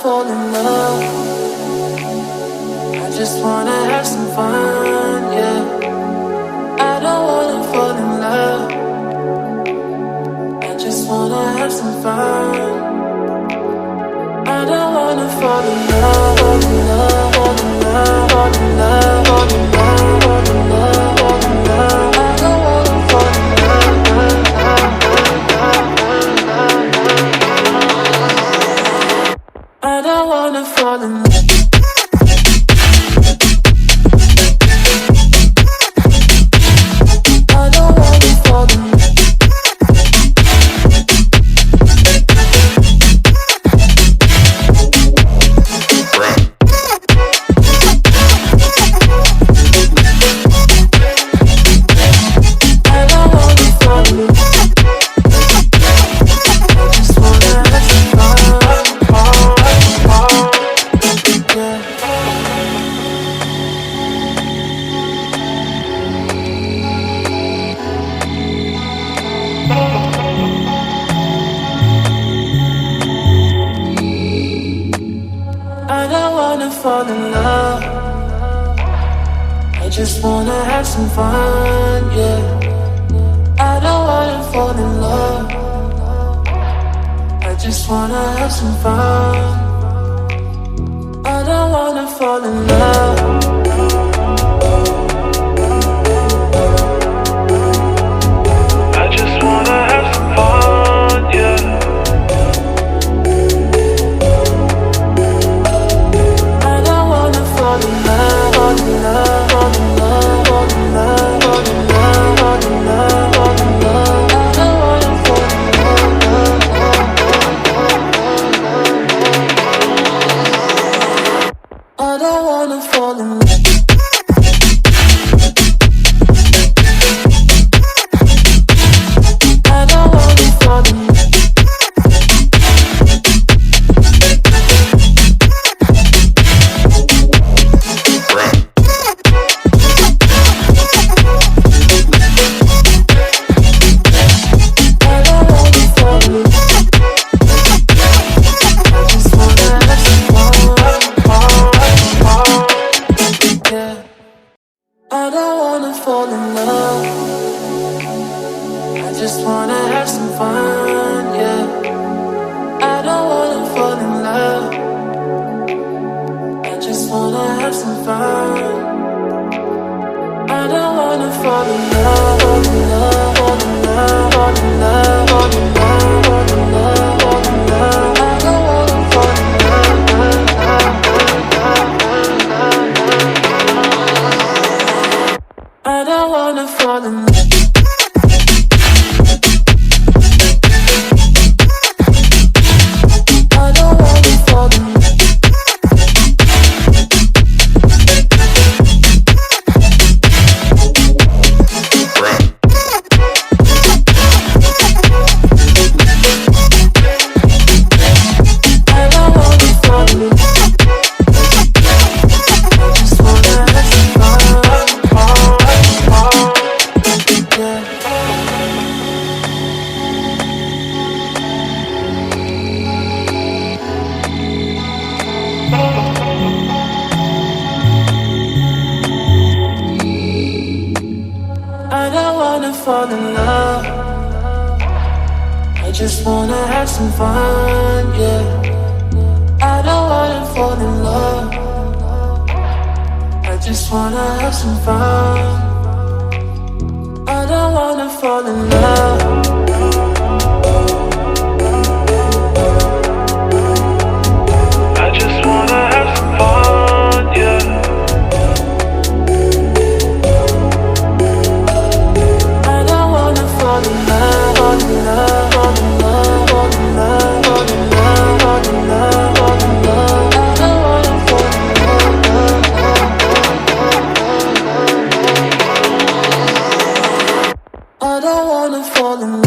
fall in love. I just wanna have some fun, yeah. I don't wanna fall in love. I just wanna have some fun. I don't wanna fall in love, fall in love, fall in love, fall in love, fall in love, fall in love, fall in love. I don't wanna fall in love. I don't wanna fall in love. Fall in love. I just wanna have some fun, yeah. I don't wanna fall in love. I just wanna have some fun. I don't wanna fall in love. I just wanna have some fun, yeah. Fall in love, fall in love, fall in love, fall in love, fall in love, fall in love, fall in love. I don't wanna fall in love. I don't wanna fall in love. I don't wanna fall in love. Fall in love. I just wanna have some fun, yeah. I don't wanna fall in love. I just wanna have some fun. I don't wanna fall in love. I just wanna have some fun, yeah. Fall in love, fall in love, fall in love, fall in love, fall in love, fall in love, fall in love. I don't wanna fall in love. I don't wanna fall in love.